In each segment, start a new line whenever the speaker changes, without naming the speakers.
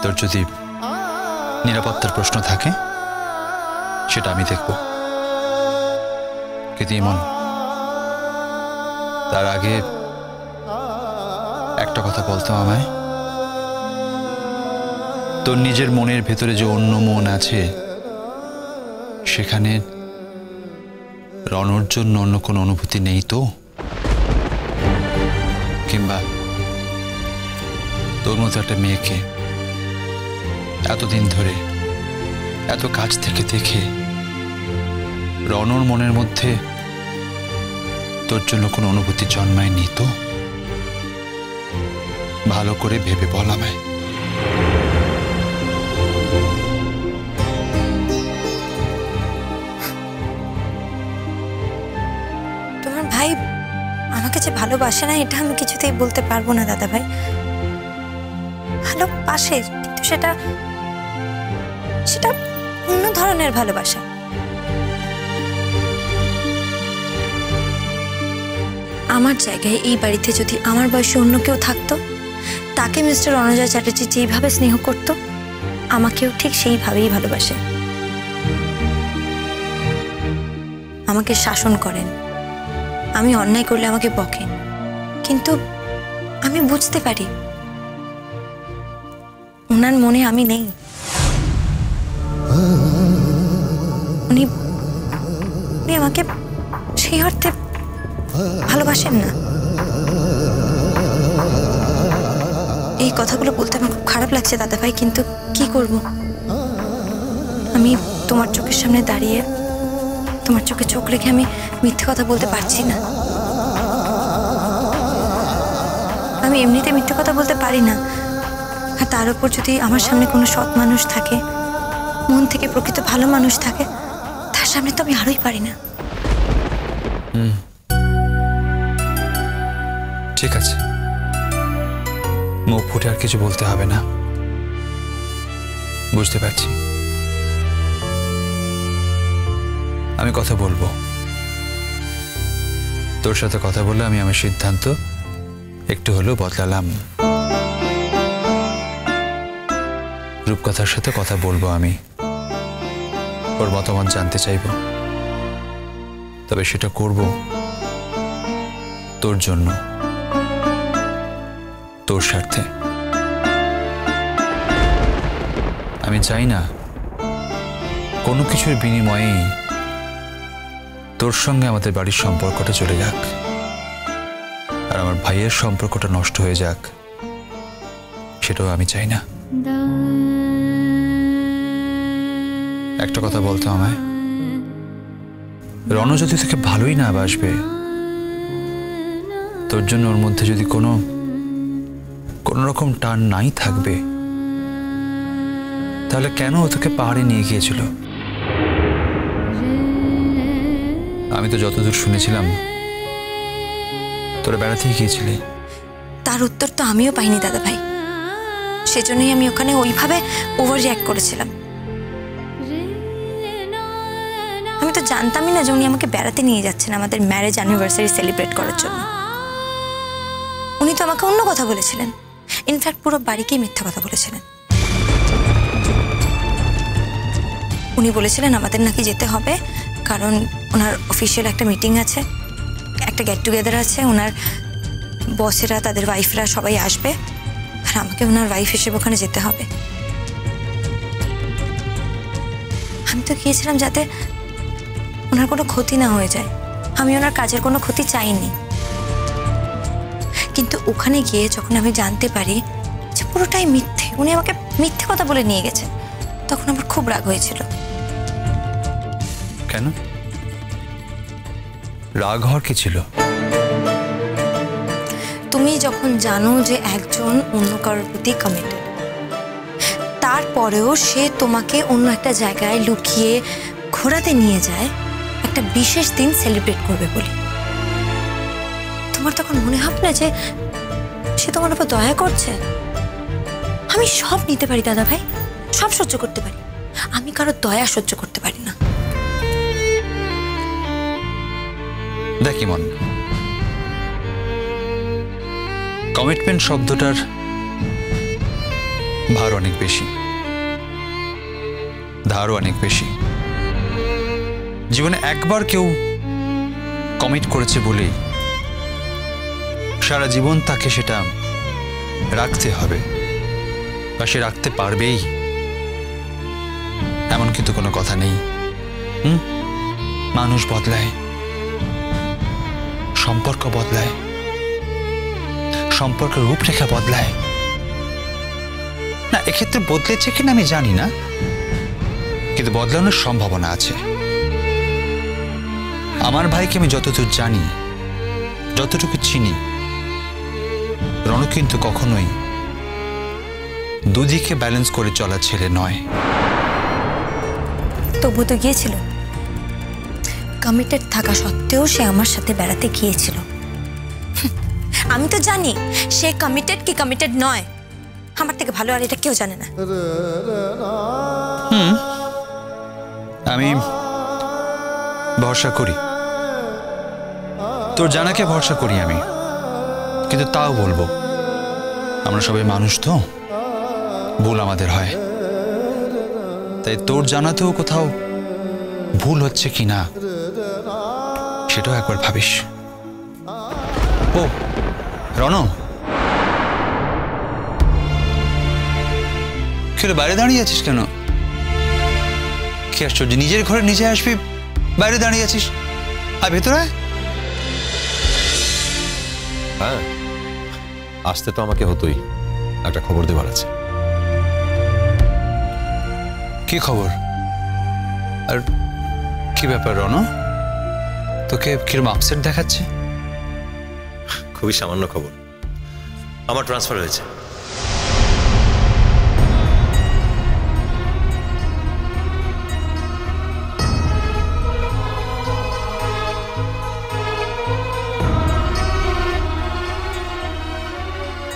তোর যদি নিরাপত্তার প্রশ্ন থাকে সেটা আমি দেখব, কিন্তু ইমন তার আগে একটা কথা বলতো আমায়। তোর নিজের মনের ভেতরে যে অন্য মন আছে সেখানে রণর জন্য অন্য কোনো অনুভূতি নেই তো? কিংবা তোর মতো একটা মেয়েকে এতদিন ধরে এত কাছ থেকে দেখে রণর মনের মধ্যে তোর জন্য কোনো অনুভূতি জন্মায়নি তো? ভালো করে ভেবে বল আমায়।
তোমার ভাই আমাকে যে ভালোবাসে না এটা আমি কিছুতেই বলতে পারবো না দাদা ভাই। ভালোবাসে, কিন্তু সেটা অন্য ধরনের ভালোবাসা। আমার জায়গায় এই বাড়িতে যদি আমার বয়সে অন্য কেউ থাকতো, তাকে মিস্টার রণজয় চ্যাটার্জি যেইভাবে স্নেহ করত, আমাকেও ঠিক সেইভাবেই ভালোবাসে। আমাকে শাসন করেন, আমি অন্যায় করলে আমাকে বকেন, কিন্তু আমি বুঝতে পারি ওনার মনে আমি নেই। উনি আমাকে সেই অর্থে ভালোবাসেন না। এই কথাগুলো বলতে আমার খুব খারাপ লাগছে দাদা ভাই, কিন্তু কি করব? আমি তোমার চোখের সামনে দাঁড়িয়ে তোমার চোখে চোখ রেখে আমি মিথ্যে কথা বলতে পারছি না। আমি এমনিতে মিথ্যে কথা বলতে পারি না, আর তার উপর যদি আমার সামনে কোনো সৎ মানুষ থাকে, মন থেকে প্রকৃত ভালো মানুষ থাকে, তার সামনে তো আমি আরোই পারি না।
ঠিক আছে, মুখ ফুটে আর কিছু বলতে হবে না, বুঝতে পারছি। আমি কথা বলবো, তোর সাথে কথা বললে আমি আমার সিদ্ধান্ত একটু হলেও বদলালাম। রূপকথার সাথে কথা বলবো, আমি ওর মতামত জানতে চাইব, তবে সেটা করব তোর জন্য, তোর স্বার্থে। আমি চাই না কোনো কিছুর বিনিময়েই তোর সঙ্গে আমাদের বাড়ির সম্পর্কটা চলে যাক, আর আমার ভাইয়ের সম্পর্কটা নষ্ট হয়ে যাক, সেটাও আমি চাই না। একটা কথা বলতো আমায়, রণ যদি তোকে ভালোই না বাসবে, তোর জন্য ওর মধ্যে যদি কোনো রকম টান নাই থাকবে, তাহলে কেন ও তোকে পাহাড়ে নিয়ে গিয়েছিল? আমি তো যতদূর শুনেছিলাম তোরা বেড়াতেই গিয়েছিলি।
তার উত্তর তো আমিও পাইনি দাদা ভাই, সেজন্যই আমি ওখানে ওইভাবে ওভার রিঅ্যাক্ট করেছিলাম। আমি তো জানতামই না যে উনি আমাকে বেড়াতে নিয়ে যাচ্ছেন আমাদের ম্যারেজ অ্যানিভার্সারি সেলিব্রেট করার জন্য। উনি তো আমাকে অন্য কথা বলেছিলেন, ইনফ্যাক্ট পুরো বাড়িকেই মিথ্যা কথা বলেছিলেন। উনি বলেছিলেন আমাদের নাকি যেতে হবে, কারণ ওনার অফিসিয়াল একটা মিটিং আছে, একটা গেট টুগেদার আছে, ওনার বসেরা তাদের ওয়াইফরা সবাই আসবে, আর আমাকে ওনার ওয়াইফ হিসেবে ওখানে যেতে হবে। আমি তো গিয়েছিলাম যাতে ওনার কোনো ক্ষতি না হয়ে যায়, আমি ওনার কাজের কোনো ক্ষতি চাইনি। কিন্তু ওখানে গিয়ে যখন আমি জানতে পারি যে পুরোটাই মিথ্যে, উনি আমাকে মিথ্যে কথা বলে নিয়ে গেছেন, তখন আমার খুব রাগ হয়েছিল।
কেন রাগ হওয়ার কি ছিল?
তুমি যখন জানো যে একজন অন্য কারোর প্রতি কমিটেড, তারপরেও সে তোমাকে অন্য একটা জায়গায় লুকিয়ে ঘোরাতে নিয়ে যায় একটা বিশেষ দিন সেলিব্রেট করবে বলে, তোমার তখন মনে হবে না যে সে তোমার উপর দয়া করছে? আমি সব নিতে পারি দাদা ভাই, সব সহ্য করতে পারি, আমি কারো দয়া সহ্য করতে পারি না।
দেখ ইমন, কমিটমেন্ট শব্দটার ভার অনেক বেশি, ধারও অনেক বেশি। জীবনে একবার কেউ কমিট করেছে বলেই সারা জীবন তাকে সেটা রাখতে হবে বা সে রাখতে পারবেই এমন কিন্তু কোনো কথা নেই। মানুষ বদলায়, সম্পর্ক বদলায়, সম্পর্কের রূপরেখা বদলায়। না, এক্ষেত্রে বদলেছে কিনা আমি জানি না, কিন্তু বদলানোর সম্ভাবনা আছে। আমার ভাইকে আমি যতদূর জানি, যতটুকু চিনি, রণ কিন্তু কখনোই দুদিকে ব্যালেন্স করে চলা ছেলে নয়।
তবু তো গিয়েছিল, কমিটেড থাকা সত্ত্বেও সে আমার সাথে বেড়াতে গিয়েছিল। আমি তো জানি সে কমিটেড কি কমিটেড নয়, আমার থেকে ভালো আর এটা কেউ জানে না।
আমি ভরসা করি, তোর জানাকে ভরসা করি আমি, কিন্তু তাও বলবো আমরা সবাই মানুষ তো, ভুল আমাদের হয়। তাই তোর জানাতেও কোথাও ভুল হচ্ছে কি না সেটাও একবার ভাবিস। ও রণ, কেন বাইরে দাঁড়িয়ে আছিস কেন? কি আশ্চর্য, নিজের ঘরে নিজে আসবি, বাইরে দাঁড়িয়ে আছিস? আর ভেতরে
হ্যাঁ, আসতে তো আমাকে হতোই, একটা খবর দেওয়ার আছে।
কি খবর? আর কি ব্যাপার রণ, তোকে কিরম আপসেট দেখাচ্ছে?
খুবই সামান্য খবর, আমার ট্রান্সফার হয়েছে।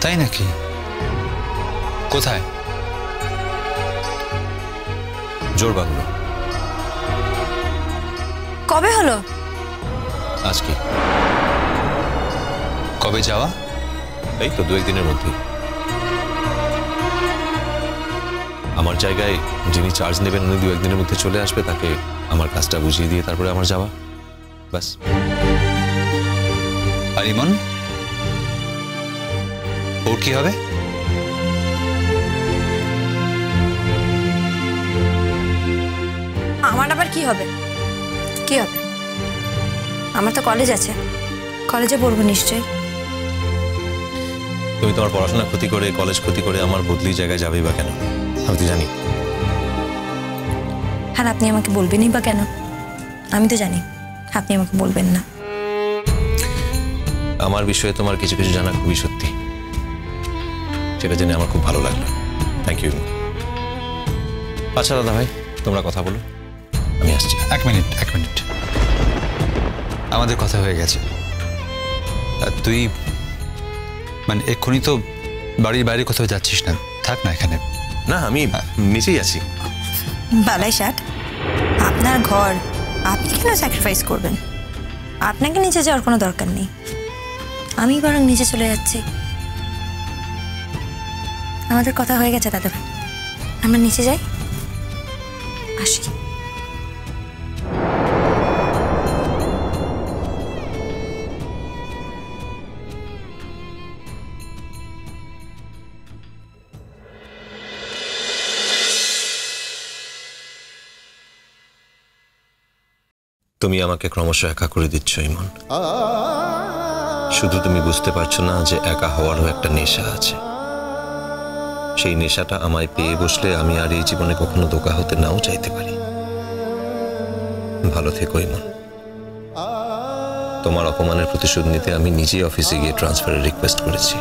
তাই নাকি? কোথায়?
জোর বাংলো।
কবে হলো?
আজকে।
কবে যাওয়া?
এই তো 2-1 দিনের মধ্যেই। আমার জায়গায় যিনি চার্জ নেবেন উনি 2-1 দিনের মধ্যে চলে আসবে, তাকে আমার কাজটা বুঝিয়ে দিয়ে তারপরে আমার যাওয়া, ব্যাস।
আর ইমন, ওর কি হবে?
আমার আবার কি হবে? কি হবে? আমার তো কলেজ আছে, কলেজে পড়বো নিশ্চয়ই।
তুমি তোমার পড়াশোনা ক্ষতি করে, কলেজ ক্ষতি করে আমার বদলি জায়গায় যাবেই বা কেন? আমি তো জানি।
আর আপনি আমাকে বলবেনই বা কেন? আমি তো জানি আপনি আমাকে বলবেন না।
আমার বিষয়ে তোমার কিছু কিছু জানা খুবই সত্যি, সেটা জেনে আমার খুব ভালো লাগলো। Thank you. আচ্ছা দাদা ভাই, তোমরা কথা বলো, আমি আসছি।
এক মিনিট। আমাদের কথা হয়ে গেছে। আর তুই মানে এক্ষুনি তো বাড়ির বাইরে কোথাও যাচ্ছিস না, থাক না এখানে।
না, আমি নিচেই আছি।
বালাই ষাট, আপনার ঘর, আপনি কেন স্যাক্রিফাইস করবেন? আপনাকে নিচে যাওয়ার কোনো দরকার নেই, আমি বরং নিচে চলে যাচ্ছি। আমাদের কথা হয়ে গেছে দাদা ভাই, আমরা নিচে যাই, আসি।
তুমি আমাকে ক্রমশ একা করে দিচ্ছ ইমন। শুধু তুমি বুঝতে পারছো না যে একা হওয়ারও একটা নেশা আছে। সেই নেশাটা আমায় পেয়ে বসলে আমি আর এই জীবনে কখনো ধোঁকা হতে নাও চাইতে পারি। ভালো থেকো ইমন। তোমার অপমানের প্রতিশোধ নিতে আমি নিজেই অফিসে গিয়ে ট্রান্সফারের রিকোয়েস্ট করেছি।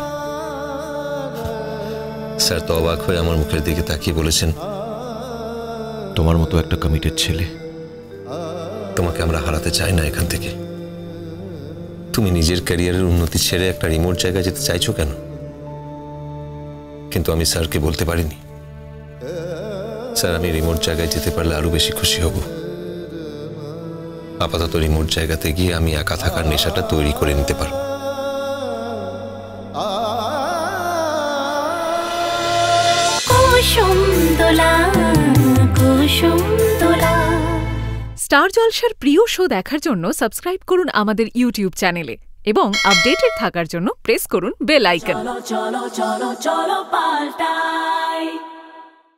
স্যার তো অবাক হয়ে আমার মুখের দিকে তাকিয়ে বলেছেন, তোমার মতো একটা কমিটেড ছেলে, তোমাকে আমরা হারাতে চাই না এখান থেকে। তুমি নিজের ক্যারিয়ারের উন্নতি ছেড়ে একটা রিমোট জায়গায় যেতে চাইছো কেন? কিন্তু আমি স্যারকে বলতে পারিনি। স্যার, আমি রিমোট জায়গায় যেতে পারলে আরো বেশি খুশি হব। আপাতত রিমোট জায়গাতে গিয়ে আমি একা থাকার নেশাটা তৈরি করে নিতে পারবো।
কুসুম দোলা কুসুম দোলা।
স্টার জলসার প্রিয় শো দেখার জন্য সাবস্ক্রাইব করুন আমাদের ইউটিউব চ্যানেলে এবং আপডেটেড থাকার জন্য প্রেস করুন বেল আইকন।
চলো চলো চলো চলো পাল্টাই।